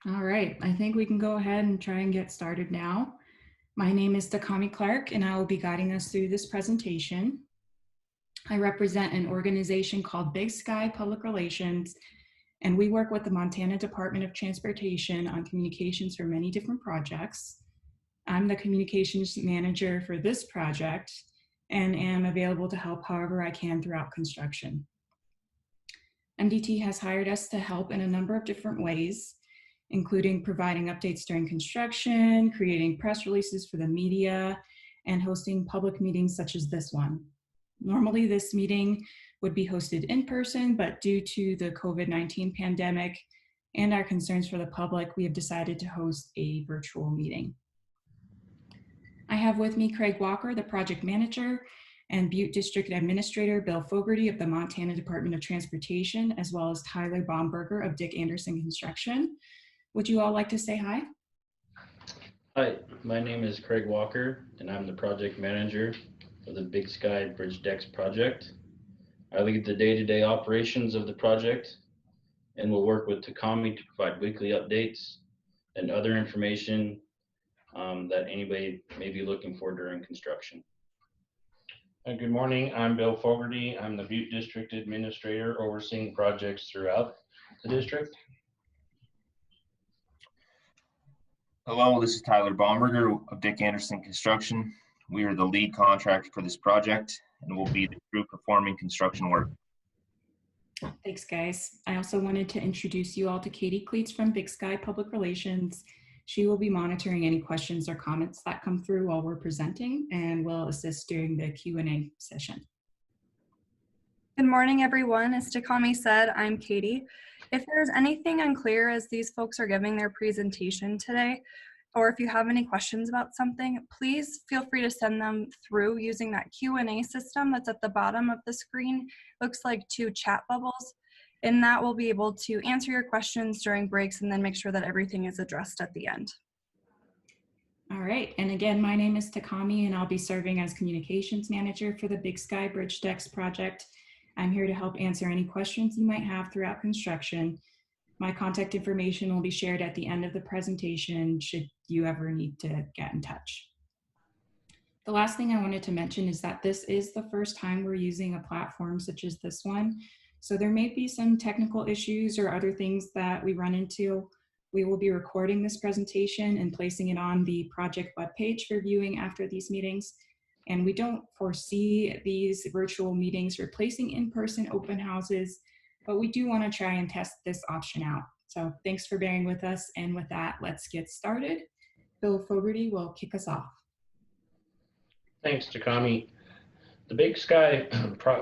All right, I think we can go ahead and try and get started now. My name is Takami Clark, and I will be guiding us through this presentation. I represent an organization called Big Sky Public Relations, and we work with the Montana Department of Transportation on communications for many different projects. I'm the communications manager for this project and am available to help however I can throughout construction. MDT has hired us to help in a number of different ways, including providing updates during construction, creating press releases for the media, and hosting public meetings such as this one. Normally, this meeting would be hosted in person, but due to the COVID-19 pandemic and our concerns for the public, we have decided to host a virtual meeting. I have with me Craig Walker, the project manager, and Butte District Administrator Bill Fogarty of the Montana Department of Transportation, as well as Tyler Baumberger of Dick Anderson Construction. Would you all like to say hi? Hi, my name is Craig Walker, and I'm the project manager of the Big Sky Bridge Decks project. I lead the day-to-day operations of the project and will work with Takami to provide weekly updates and other information that anybody may be looking for during construction. Good morning, I'm Bill Fogarty. I'm the Butte District Administrator overseeing projects throughout the district. Hello, this is Tyler Baumberger of Dick Anderson Construction. We are the lead contractor for this project and will be the crew performing construction work. Thanks, guys. I also wanted to introduce you all to Katie Cleets from Big Sky Public Relations. She will be monitoring any questions or comments that come through while we're presenting and will assist during the Q&A session. Good morning, everyone. As Takami said, I'm Katie. If there's anything unclear as these folks are giving their presentation today, or if you have any questions about something, please feel free to send them through using that Q&A system that's at the bottom of the screen. Looks like 2 chat bubbles. And that will be able to answer your questions during breaks and then make sure that everything is addressed at the end. All right, and again, my name is Takami and I'll be serving as communications manager for the Big Sky Bridge Decks project. I'm here to help answer any questions you might have throughout construction. My contact information will be shared at the end of the presentation should you ever need to get in touch. The last thing I wanted to mention is that this is the first time we're using a platform such as this one. So there may be some technical issues or other things that we run into. We will be recording this presentation and placing it on the project webpage for viewing after these meetings. And we don't foresee these virtual meetings replacing in-person open houses, but we do want to try and test this option out. So thanks for bearing with us. And with that, let's get started. Bill Fogarty will kick us off. Thanks, Takami. The Big Sky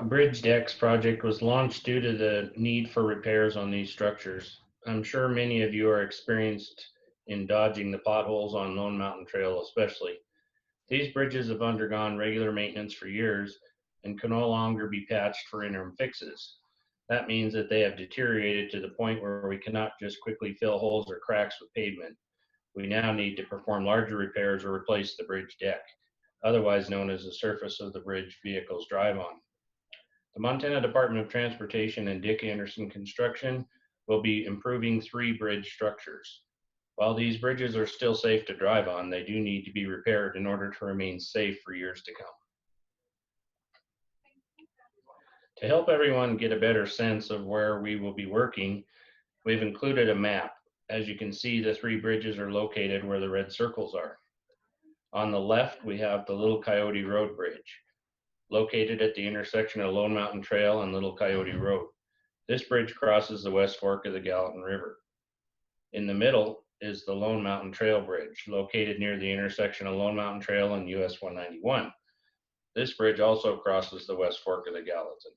Bridge Decks project was launched due to the need for repairs on these structures. I'm sure many of you are experienced in dodging the potholes on Lone Mountain Trail especially. These bridges have undergone regular maintenance for years and can no longer be patched for interim fixes. That means that they have deteriorated to the point where we cannot just quickly fill holes or cracks with pavement. We now need to perform larger repairs or replace the bridge deck, otherwise known as the surface of the bridge vehicles drive on. The Montana Department of Transportation and Dick Anderson Construction will be improving 3 bridge structures. While these bridges are still safe to drive on, they do need to be repaired in order to remain safe for years to come. To help everyone get a better sense of where we will be working, we've included a map. As you can see, the 3 bridges are located where the red circles are. On the left, we have the Little Coyote Road Bridge, located at the intersection of Lone Mountain Trail and Little Coyote Road. This bridge crosses the West Fork of the Gallatin River. In the middle is the Lone Mountain Trail Bridge, located near the intersection of Lone Mountain Trail and US 191. This bridge also crosses the West Fork of the Gallatin.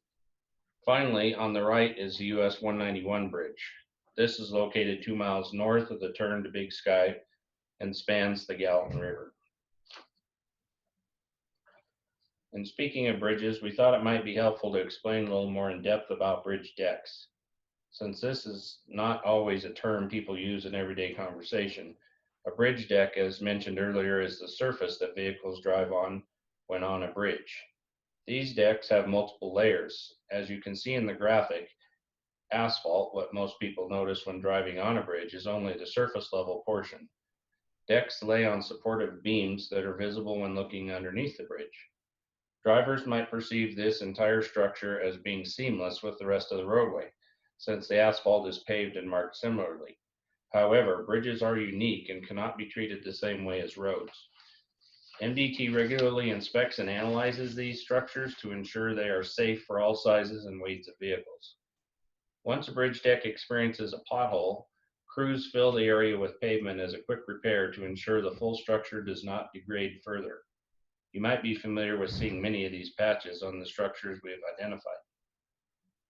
Finally, on the right is the US 191 bridge. This is located 2 miles north of the turn to Big Sky and spans the Gallatin River. And speaking of bridges, we thought it might be helpful to explain a little more in depth about bridge decks. Since this is not always a term people use in everyday conversation, a bridge deck, as mentioned earlier, is the surface that vehicles drive on when on a bridge. These decks have multiple layers. As you can see in the graphic, asphalt, what most people notice when driving on a bridge, is only the surface level portion. Decks lay on supportive beams that are visible when looking underneath the bridge. Drivers might perceive this entire structure as being seamless with the rest of the roadway, since the asphalt is paved and marked similarly. However, bridges are unique and cannot be treated the same way as roads. MDT regularly inspects and analyzes these structures to ensure they are safe for all sizes and weights of vehicles. Once a bridge deck experiences a pothole, crews fill the area with pavement as a quick repair to ensure the full structure does not degrade further. You might be familiar with seeing many of these patches on the structures we have identified.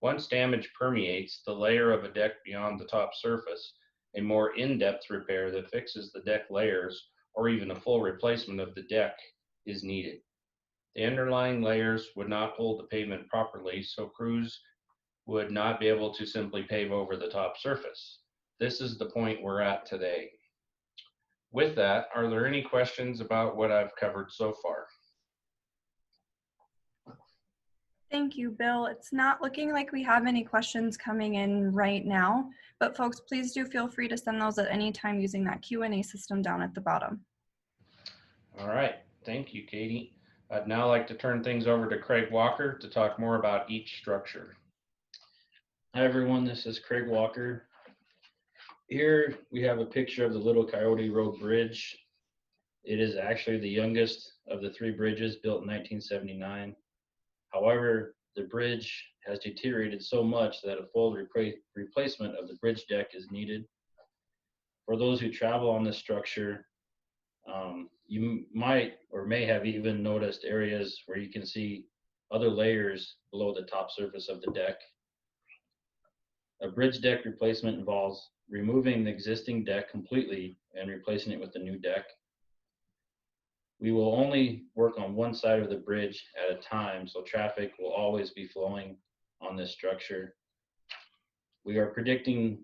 Once damage permeates the layer of a deck beyond the top surface, a more in-depth repair that fixes the deck layers or even a full replacement of the deck is needed. The underlying layers would not hold the pavement properly, so crews would not be able to simply pave over the top surface. This is the point we're at today. With that, are there any questions about what I've covered so far? Thank you, Bill. It's not looking like we have any questions coming in right now, but folks, please do feel free to send those at any time using that Q&A system down at the bottom. All right, thank you, Katie. I'd now like to turn things over to Craig Walker to talk more about each structure. Hi everyone, this is Craig Walker. Here we have a picture of the Little Coyote Road Bridge. It is actually the youngest of the 3 bridges built in 1979. However, the bridge has deteriorated so much that a full replacement of the bridge deck is needed. For those who travel on this structure, you might or may have even noticed areas where you can see other layers below the top surface of the deck. A bridge deck replacement involves removing the existing deck completely and replacing it with a new deck. We will only work on one side of the bridge at a time, so traffic will always be flowing on this structure. We are predicting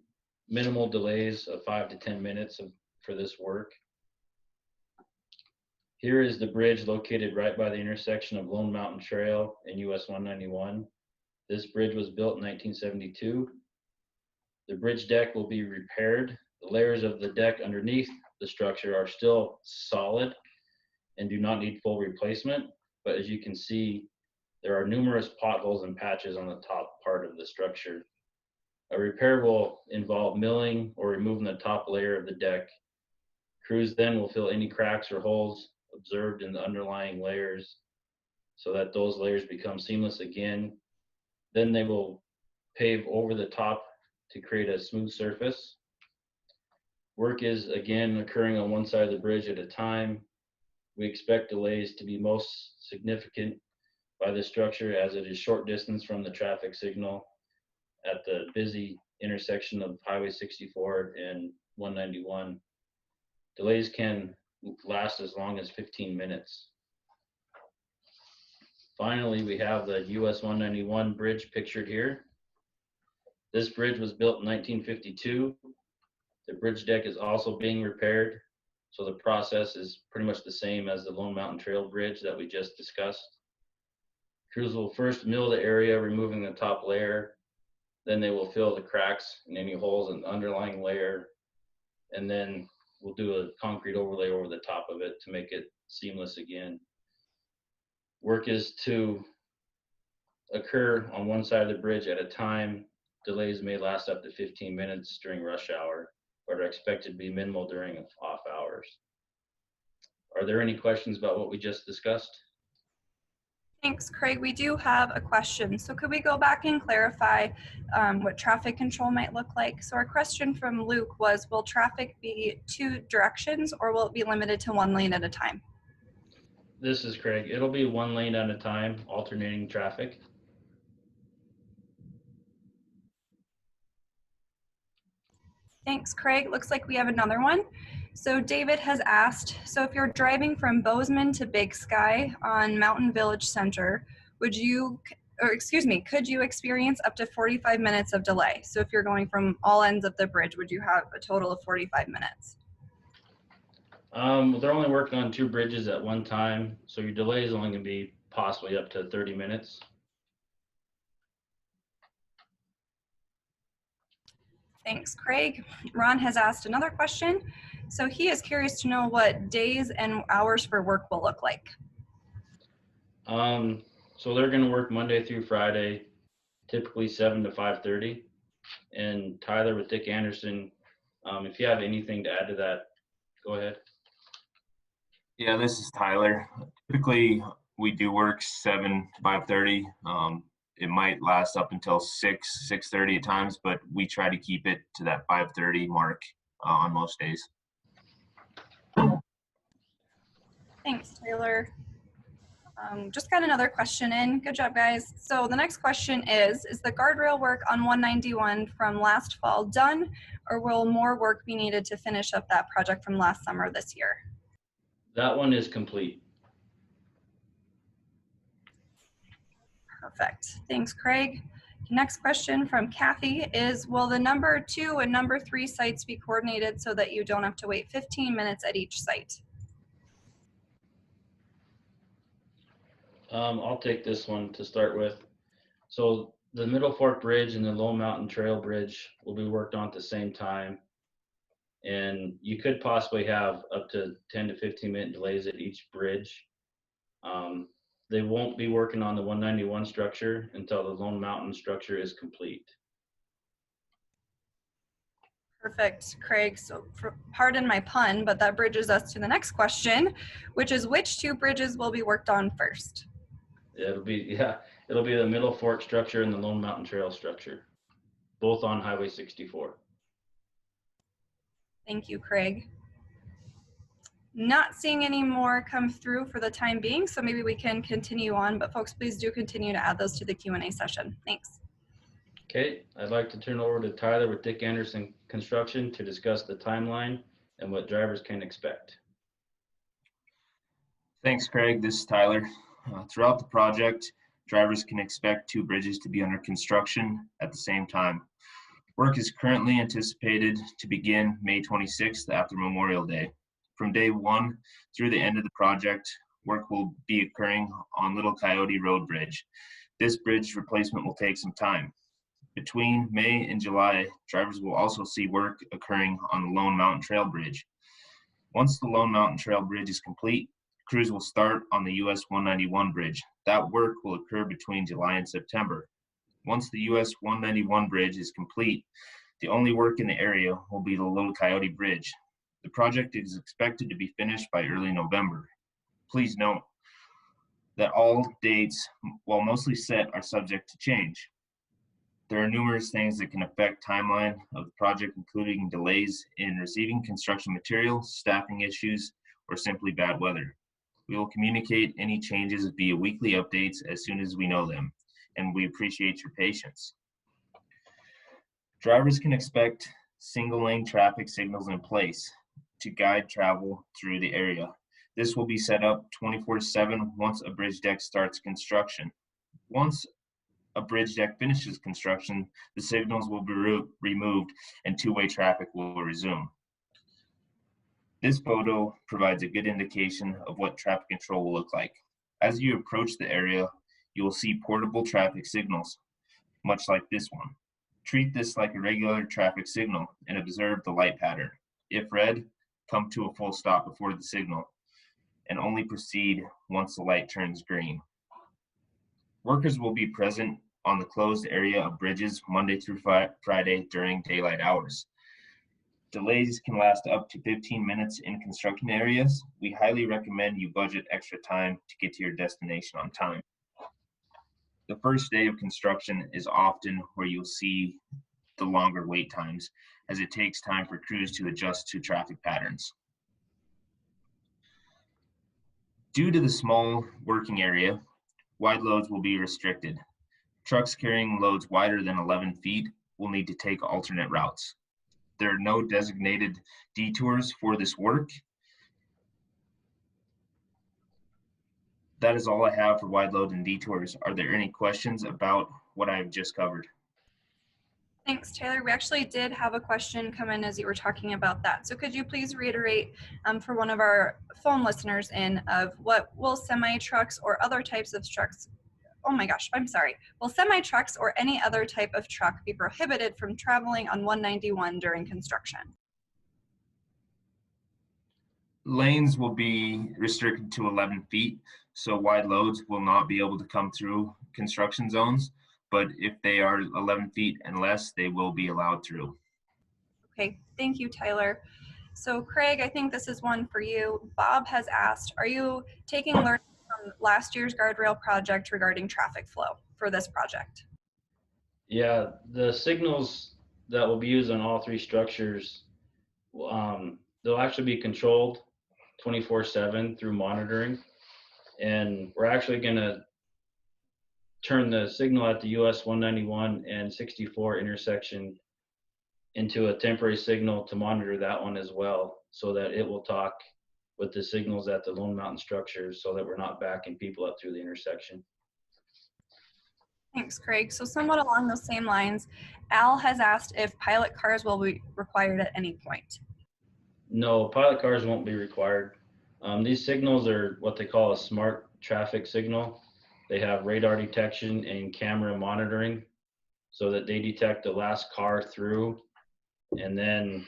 minimal delays of 5 to 10 minutes for this work. Here is the bridge located right by the intersection of Lone Mountain Trail and US 191. This bridge was built in 1972. The bridge deck will be repaired. The layers of the deck underneath the structure are still solid and do not need full replacement, but as you can see, there are numerous potholes and patches on the top part of the structure. A repair will involve milling or removing the top layer of the deck. Crews then will fill any cracks or holes observed in the underlying layers so that those layers become seamless again. Then they will pave over the top to create a smooth surface. Work is again occurring on one side of the bridge at a time. We expect delays to be most significant by the structure as it is short distance from the traffic signal at the busy intersection of Highway 64 and 191. Delays can last as long as 15 minutes. Finally, we have the US 191 bridge pictured here. This bridge was built in 1952. The bridge deck is also being repaired, so the process is pretty much the same as the Lone Mountain Trail Bridge that we just discussed. Crews will first mill the area, removing the top layer. Then they will fill the cracks and any holes in the underlying layer. And then we'll do a concrete overlay over the top of it to make it seamless again. Work is to occur on one side of the bridge at a time. Delays may last up to 15 minutes during rush hour, but are expected to be minimal during off hours. Are there any questions about what we just discussed? Thanks, Craig. We do have a question. So could we go back and clarify what traffic control might look like? So our question from Luke was, will traffic be 2 directions or will it be limited to 1 lane at a time? This is Craig. It'll be 1 lane at a time, alternating traffic. Thanks, Craig. Looks like we have another one. So David has asked, so if you're driving from Bozeman to Big Sky on Mountain Village Center, could you experience up to 45 minutes of delay? So if you're going from all ends of the bridge, would you have a total of 45 minutes? They're only working on 2 bridges at one time, so your delay is only going to be possibly up to 30 minutes. Thanks, Craig. Ron has asked another question. So he is curious to know what days and hours for work will look like. So they're gonna work Monday through Friday, typically 7 to 5:30. And Tyler with Dick Anderson, if you have anything to add to that, go ahead. Yeah, this is Tyler. Typically, we do work 7 to 5:30. It might last up until 6:30 at times, but we try to keep it to that 5:30 mark on most days. Thanks, Taylor. Just got another question in. Good job, guys. So the next question is the guardrail work on 191 from last fall done, or will more work be needed to finish up that project from last summer this year? That one is complete. Perfect. Thanks, Craig. Next question from Kathy is, will the number 2 and number 3 sites be coordinated so that you don't have to wait 15 minutes at each site? I'll take this one to start with. So the Middle Fork Bridge and the Lone Mountain Trail Bridge will be worked on at the same time. And you could possibly have up to 10 to 15-minute delays at each bridge. They won't be working on the 191 structure until the Lone Mountain structure is complete. Perfect, Craig. So pardon my pun, but that bridges us to the next question, which is which 2 bridges will be worked on first? It'll be the Middle Fork structure and the Lone Mountain Trail structure, both on Highway 64. Thank you, Craig. Not seeing any more come through for the time being, so maybe we can continue on, but folks, please do continue to add those to the Q&A session. Thanks. Okay, I'd like to turn over to Tyler with Dick Anderson Construction to discuss the timeline and what drivers can expect. Thanks, Craig. This is Tyler. Throughout the project, drivers can expect 2 bridges to be under construction at the same time. Work is currently anticipated to begin May 26th after Memorial Day. From day 1 through the end of the project, work will be occurring on Little Coyote Road Bridge. This bridge replacement will take some time. Between May and July, drivers will also see work occurring on the Lone Mountain Trail Bridge. Once the Lone Mountain Trail Bridge is complete, crews will start on the US 191 bridge. That work will occur between July and September. Once the US 191 bridge is complete, the only work in the area will be the Little Coyote Bridge. The project is expected to be finished by early November. Please note that all dates, while mostly set, are subject to change. There are numerous things that can affect timeline of the project, including delays in receiving construction materials, staffing issues, or simply bad weather. We will communicate any changes via weekly updates as soon as we know them, and we appreciate your patience. Drivers can expect single-lane traffic signals in place to guide travel through the area. This will be set up 24/7 once a bridge deck starts construction. Once a bridge deck finishes construction, the signals will be removed and 2-way traffic will resume. This photo provides a good indication of what traffic control will look like. As you approach the area, you will see portable traffic signals, much like this one. Treat this like a regular traffic signal and observe the light pattern. If red, come to a full stop before the signal and only proceed once the light turns green. Workers will be present on the closed area of bridges Monday through Friday during daylight hours. Delays can last up to 15 minutes in construction areas. We highly recommend you budget extra time to get to your destination on time. The first day of construction is often where you'll see the longer wait times, as it takes time for crews to adjust to traffic patterns. Due to the small working area, wide loads will be restricted. Trucks carrying loads wider than 11 feet will need to take alternate routes. There are no designated detours for this work. That is all I have for wide load and detours. Are there any questions about what I've just covered? Thanks, Taylor. We actually did have a question come in as you were talking about that. So could you please reiterate for one of our phone listeners of what will semi trucks or other types of trucks will semi-trucks or any other type of truck be prohibited from traveling on 191 during construction? Lanes will be restricted to 11 feet, so wide loads will not be able to come through construction zones. But if they are 11 feet and less, they will be allowed through. Okay, thank you, Tyler. So Craig, I think this is one for you. Bob has asked, are you taking learning from last year's guardrail project regarding traffic flow for this project? Yeah, the signals that will be used on all three structures, they'll actually be controlled 24/7 through monitoring. And we're actually going to turn the signal at the US 191 and 64 intersection into a temporary signal to monitor that one as well, so that it will talk with the signals at the Lone Mountain structures, so that we're not backing people up through the intersection. Thanks, Craig. So somewhat along those same lines, Al has asked if pilot cars will be required at any point. No, pilot cars won't be required. These signals are what they call a smart traffic signal. They have radar detection and camera monitoring, so that they detect the last car through, and then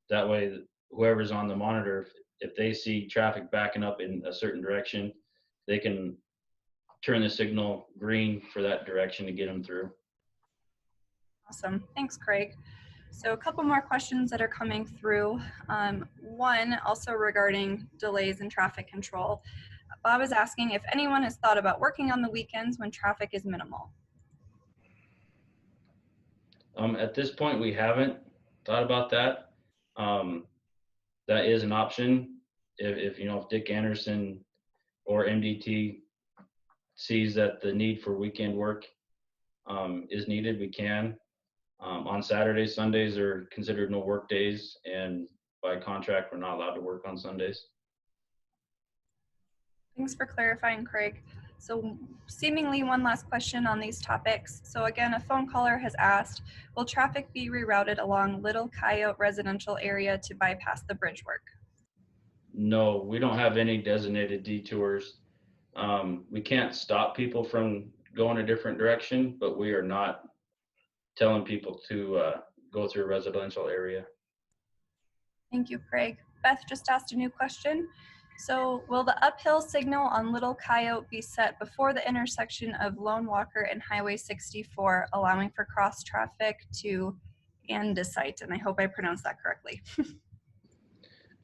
that way whoever's on the monitor, if they see traffic backing up in a certain direction, they can turn the signal green for that direction to get them through. Awesome. Thanks, Craig. So a couple more questions that are coming through. One also regarding delays in traffic control. Bob is asking if anyone has thought about working on the weekends when traffic is minimal. At this point, we haven't thought about that. That is an option. If Dick Anderson or MDT sees that the need for weekend work is needed, we can. On Saturdays, Sundays are considered no work days, and by contract, we're not allowed to work on Sundays. Thanks for clarifying, Craig. So seemingly one last question on these topics. So again, a phone caller has asked, will traffic be rerouted along Little Coyote residential area to bypass the bridge work? No, we don't have any designated detours. We can't stop people from going a different direction, but we are not telling people to go through a residential area. Thank you, Craig. Beth just asked a new question. So will the uphill signal on Little Coyote be set before the intersection of Lone Walker and Highway 64, allowing for cross traffic to andesite? And I hope I pronounced that correctly.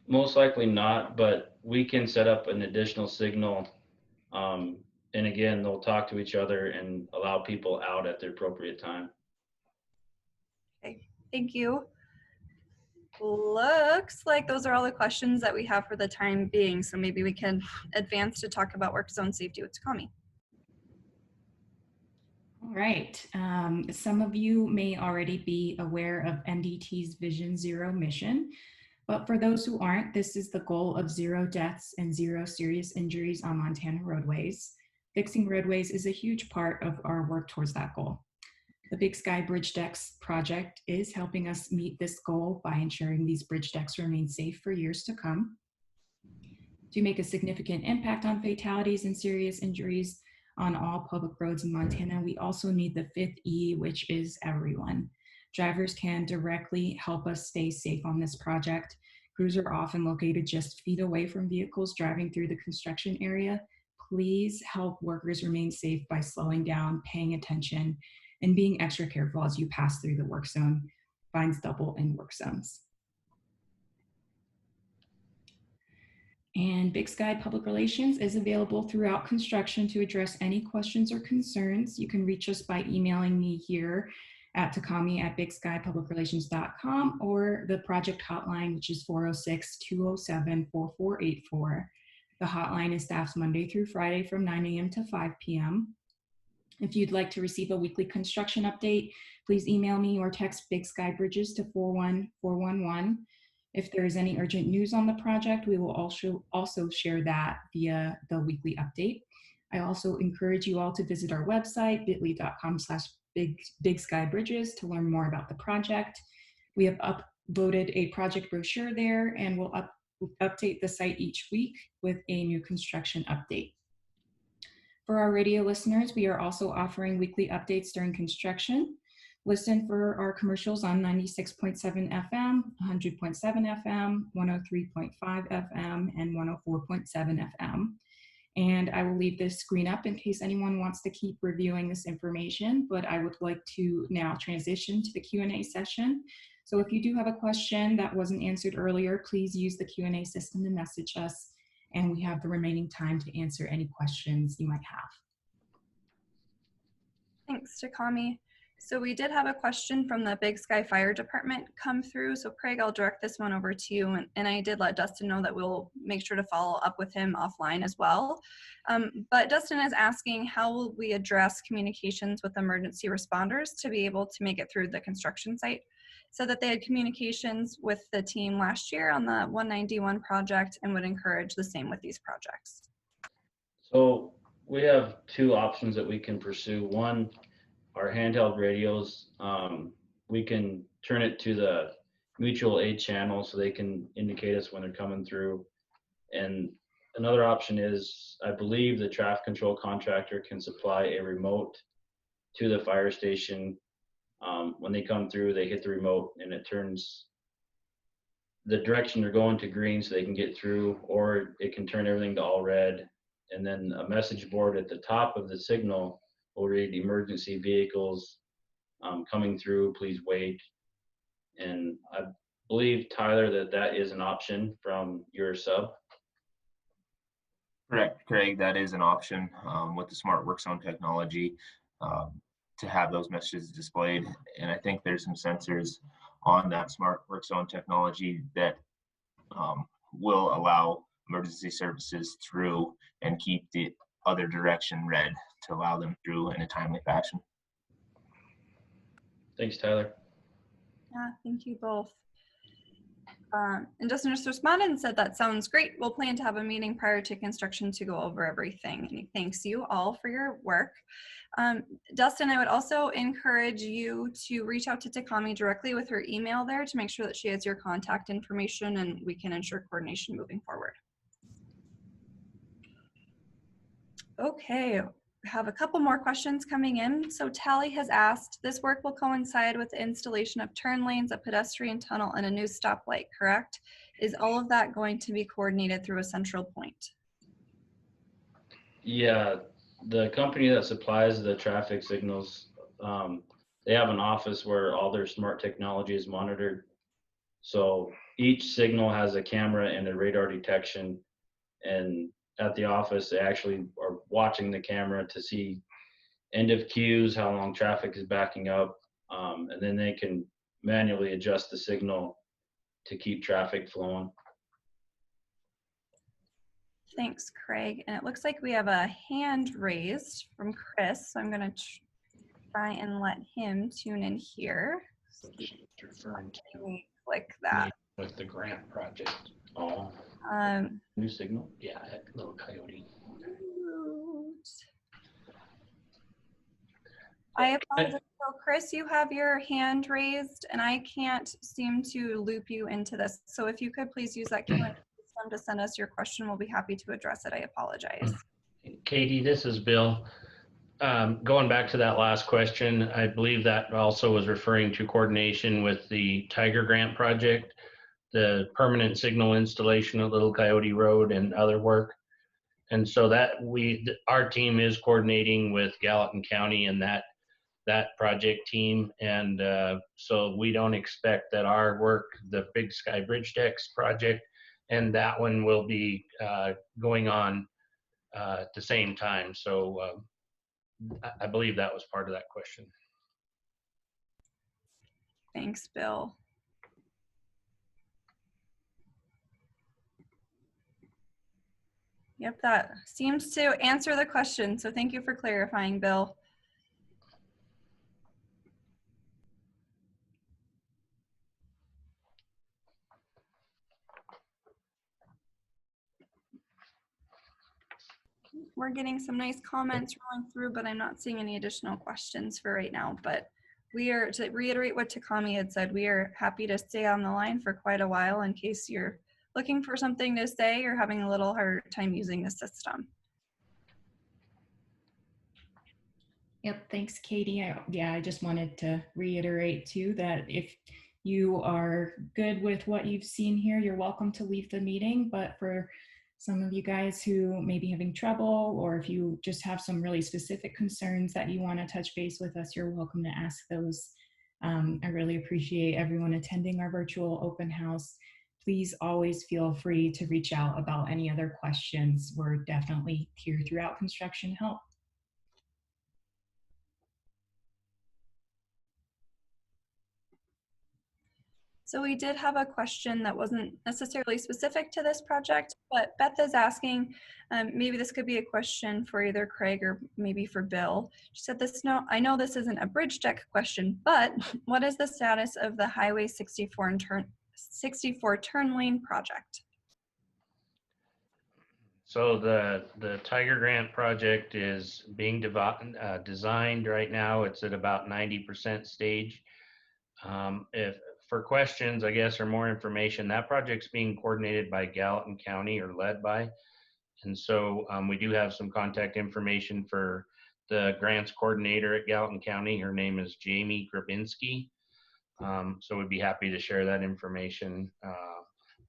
Most likely not, but we can set up an additional signal. And again, they'll talk to each other and allow people out at the appropriate time. Okay, thank you. Looks like those are all the questions that we have for the time being. So maybe we can advance to talk about work zone safety with Takami. All right. Some of you may already be aware of NDT's Vision Zero mission, but for those who aren't, this is the goal of 0 deaths and 0 serious injuries on Montana roadways. Fixing roadways is a huge part of our work towards that goal. The Big Sky Bridge Decks project is helping us meet this goal by ensuring these bridge decks remain safe for years to come. To make a significant impact on fatalities and serious injuries on all public roads in Montana, we also need the 5th E, which is everyone. Drivers can directly help us stay safe on this project. Crews are often located just feet away from vehicles driving through the construction area. Please help workers remain safe by slowing down, paying attention, and being extra careful as you pass through the work zone. Fines double in work zones. And Big Sky Public Relations is available throughout construction to address any questions or concerns. You can reach us by emailing me here at takami@bigskypublicrelations.com or the project hotline, which is 406-207-4484. The hotline is staffed Monday through Friday from 9 a.m. to 5 p.m. If you'd like to receive a weekly construction update, please email me or text Big Sky Bridges to 41411. If there is any urgent news on the project, we will also share that via the weekly update. I also encourage you all to visit our website, bit.ly/bigskybridges, to learn more about the project. We have uploaded a project brochure there, and we'll update the site each week with a new construction update. For our radio listeners, we are also offering weekly updates during construction. Listen for our commercials on 96.7 FM, 100.7 FM, 103.5 FM, and 104.7 FM. And I will leave this screen up in case anyone wants to keep reviewing this information, but I would like to now transition to the Q&A session. So if you do have a question that wasn't answered earlier, please use the Q&A system to message us, and we have the remaining time to answer any questions you might have. Thanks, Takami. So we did have a question from the Big Sky Fire Department come through. So Craig, I'll direct this one over to you. And I did let Dustin know that we'll make sure to follow up with him offline as well. But Dustin is asking, how will we address communications with emergency responders to be able to make it through the construction site? So that they had communications with the team last year on the 191 project and would encourage the same with these projects. So we have two options that we can pursue. One, our handheld radios, we can turn it to the mutual aid channel so they can indicate us when they're coming through. And another option is, I believe the traffic control contractor can supply a remote to the fire station. When they come through, they hit the remote and it turns the direction they're going to green so they can get through, or it can turn everything to all red. And then a message board at the top of the signal will read emergency vehicles coming through, please wait. And I believe, Tyler, that is an option from your sub. Correct, Craig, that is an option with the smart work zone technology to have those messages displayed. And I think there's some sensors on that smart work zone technology that will allow emergency services through and keep the other direction red to allow them through in a timely fashion. Thanks, Tyler. Yeah, thank you both. And Justin just responded and said, that sounds great. We'll plan to have a meeting prior to construction to go over everything. And he thanks you all for your work. Dustin, I would also encourage you to reach out to Takami directly with her email there to make sure that she has your contact information and we can ensure coordination moving forward. Okay, we have a couple more questions coming in. So Tally has asked, this work will coincide with the installation of turn lanes, a pedestrian tunnel, and a new stoplight, correct? Is all of that going to be coordinated through a central point? Yeah, the company that supplies the traffic signals, they have an office where all their smart technology is monitored. So each signal has a camera and a radar detection, and at the office, they actually are watching the camera to see end of queues, how long traffic is backing up, and then they can manually adjust the signal to keep traffic flowing. Thanks, Craig. And it looks like we have a hand raised from Chris, so I'm going to try and let him tune in here. She's referring to Click that. with the grant project. Oh, new signal? Yeah, that little coyote. I apologize. So Chris, you have your hand raised and I can't seem to loop you into this. So if you could please use that Q&A system to send us your question, we'll be happy to address it. I apologize. Katie, this is Bill. Going back to that last question, I believe that also was referring to coordination with the Tiger Grant project, the permanent signal installation at Little Coyote Road and other work. And so that our team is coordinating with Gallatin County and that project team. And so we don't expect that our work, the Big Sky Bridge Decks project, and that one will be going on at the same time. So I believe that was part of that question. Thanks, Bill. Yep, that seems to answer the question. So thank you for clarifying, Bill. We're getting some nice comments rolling through, but I'm not seeing any additional questions for right now. But we are, to reiterate what Takami had said, we are happy to stay on the line for quite a while in case you're looking for something to say or having a little harder time using the system. Yep, thanks, Katie. I just wanted to reiterate too that if you are good with what you've seen here, you're welcome to leave the meeting. But for some of you guys who may be having trouble, or if you just have some really specific concerns that you want to touch base with us, you're welcome to ask those. I really appreciate everyone attending our virtual open house. Please always feel free to reach out about any other questions. We're definitely here throughout construction to help. So we did have a question that wasn't necessarily specific to this project, but Beth is asking, maybe this could be a question for either Craig or maybe for Bill. She said, I know this isn't a bridge deck question, but what is the status of the Highway 64 turn lane project? So the Tiger Grant project is being designed right now. It's at about 90% stage. If for questions, I guess, or more information, that project's being coordinated by Gallatin County or led by. And so we do have some contact information for the grants coordinator at Gallatin County. Her name is Jamie Grabinski. So we'd be happy to share that information.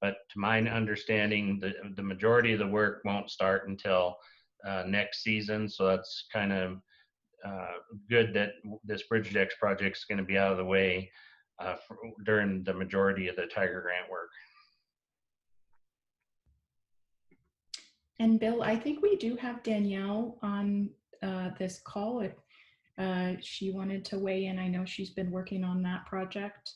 But to my understanding, the majority of the work won't start until next season. So that's kind of good that this Bridge Decks project is going to be out of the way during the majority of the Tiger Grant work. And Bill, I think we do have Danielle on this call. If she wanted to weigh in, I know she's been working on that project.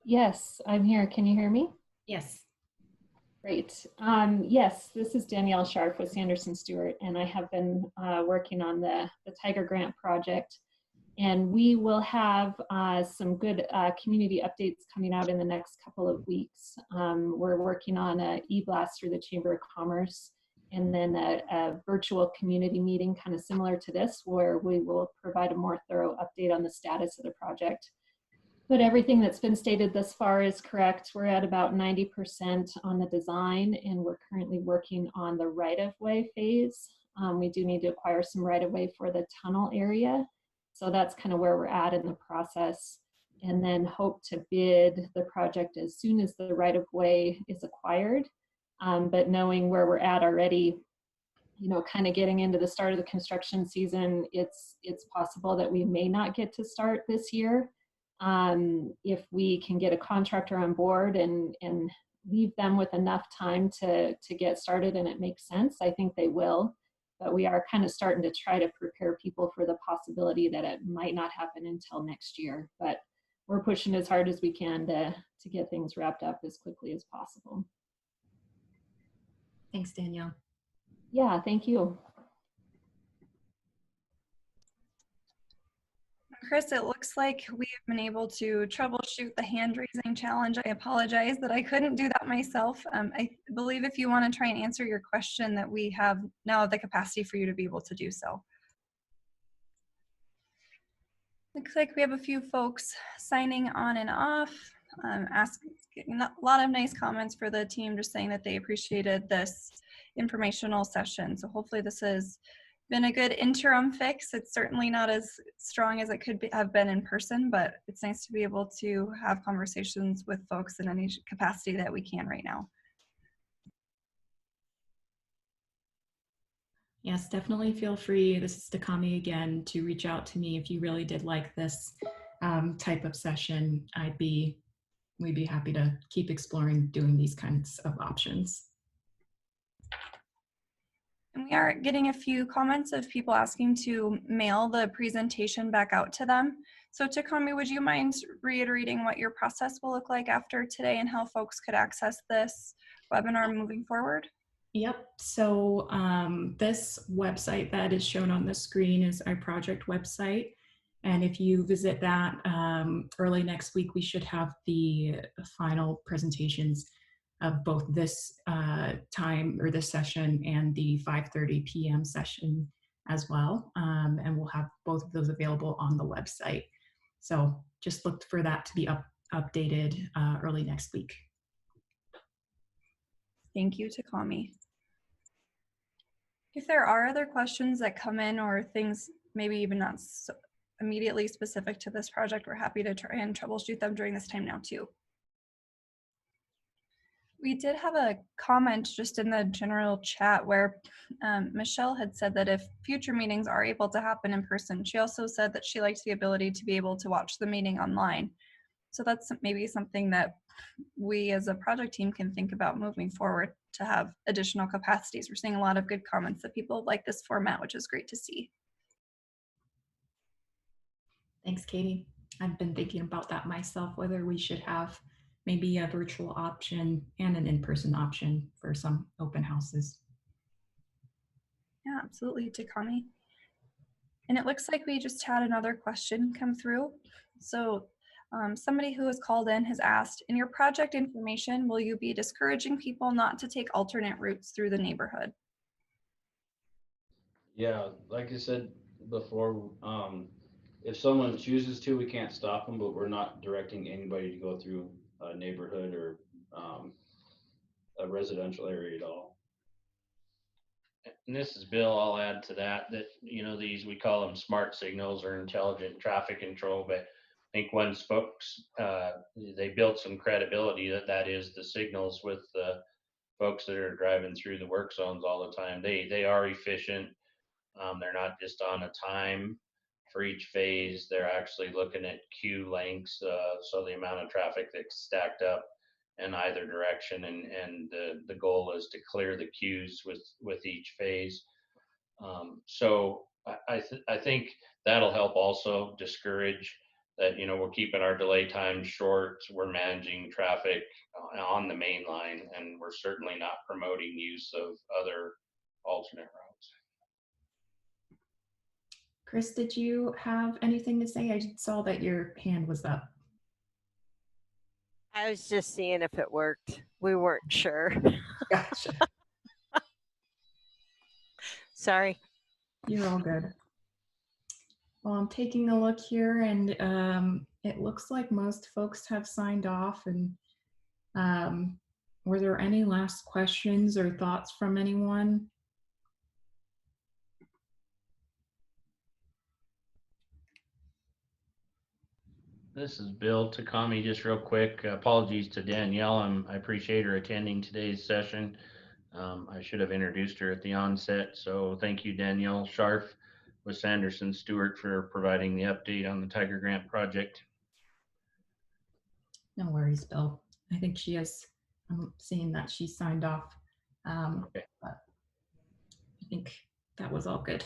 Yes, I'm here. Can you hear me? Yes. Great. Yes, this is Danielle Sharp with Sanderson Stewart, and I have been working on the Tiger Grant project. And we will have some good community updates coming out in the next couple of weeks. We're working on an e-blast through the Chamber of Commerce, and then a virtual community meeting kind of similar to this, where we will provide a more thorough update on the status of the project. But everything that's been stated thus far is correct. We're at about 90% on the design, and we're currently working on the right-of-way phase. We do need to acquire some right-of-way for the tunnel area. So that's kind of where we're at in the process, and then hope to bid the project as soon as the right-of-way is acquired. But knowing where we're at already, you know, kind of getting into the start of the construction season, it's possible that we may not get to start this year. If we can get a contractor on board and leave them with enough time to get started and it makes sense, I think they will. But we are kind of starting to try to prepare people for the possibility that it might not happen until next year. But we're pushing as hard as we can to get things wrapped up as quickly as possible. Thanks, Danielle. Yeah, thank you. Chris, it looks like we have been able to troubleshoot the hand raising challenge. I apologize that I couldn't do that myself. I believe if you want to try and answer your question, that we have now the capacity for you to be able to do so. Looks like we have a few folks signing on and off, getting a lot of nice comments for the team, just saying that they appreciated this informational session. So hopefully this has been a good interim fix. It's certainly not as strong as it could have been in person, but it's nice to be able to have conversations with folks in any capacity that we can right now. Yes, definitely feel free. This is Takami again, to reach out to me if you really did like this type of session. We'd be happy to keep exploring doing these kinds of options. And we are getting a few comments of people asking to mail the presentation back out to them. So Takami, would you mind reiterating what your process will look like after today and how folks could access this webinar moving forward? Yep, so this website that is shown on the screen is our project website. And if you visit that early next week, we should have the final presentations of both this time or this session and the 5:30 p.m. session as well. And we'll have both of those available on the website. So just look for that to be updated early next week. Thank you, Takami. If there are other questions that come in or things maybe even not so immediately specific to this project, we're happy to try and troubleshoot them during this time now too. We did have a comment just in the general chat where Michelle had said that if future meetings are able to happen in person, she also said that she liked the ability to be able to watch the meeting online. So that's maybe something that we as a project team can think about moving forward to have additional capacities. We're seeing a lot of good comments that people like this format, which is great to see. Thanks, Katie. I've been thinking about that myself, whether we should have maybe a virtual option and an in-person option for some open houses. Yeah, absolutely, Takami. And it looks like we just had another question come through. So somebody who has called in has asked, in your project information, will you be discouraging people not to take alternate routes through the neighborhood? Yeah, like I said before, if someone chooses to, we can't stop them, but we're not directing anybody to go through a neighborhood or a residential area at all. And this is Bill. I'll add to that, you know, these, we call them smart signals or intelligent traffic control, but I think once folks, they built some credibility that is the signals with the folks that are driving through the work zones all the time. They are efficient. They're not just on a time for each phase. They're actually looking at queue lengths, so the amount of traffic that's stacked up in either direction, and the goal is to clear the queues with each phase. So I think that'll help also discourage that, you know, we're keeping our delay time short, we're managing traffic on the main line, and we're certainly not promoting use of other alternate routes. Chris, did you have anything to say? I saw that your hand was up. I was just seeing if it worked. We weren't sure. Gotcha. Sorry. You're all good. Well, I'm taking a look here, and it looks like most folks have signed off. And were there any last questions or thoughts from anyone? This is Bill Takami. Just real quick, apologies to Danielle. I appreciate her attending today's session. I should have introduced her at the onset. So thank you, Danielle Scharf with Sanderson Stewart, for providing the update on the Tiger Grant project. No worries, Bill. I think she is. I'm seeing that she signed off. Okay. But I think that was all good.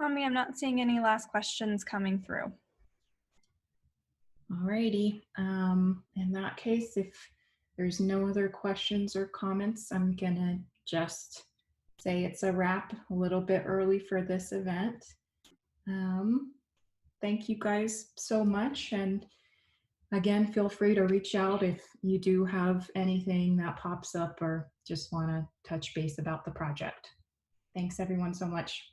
Takami, I'm not seeing any last questions coming through. Alrighty. In that case, if there's no other questions or comments, I'm gonna just say it's a wrap, a little bit early for this event. Thank you guys so much. And again, feel free to reach out if you do have anything that pops up or just wanna touch base about the project. Thanks everyone so much.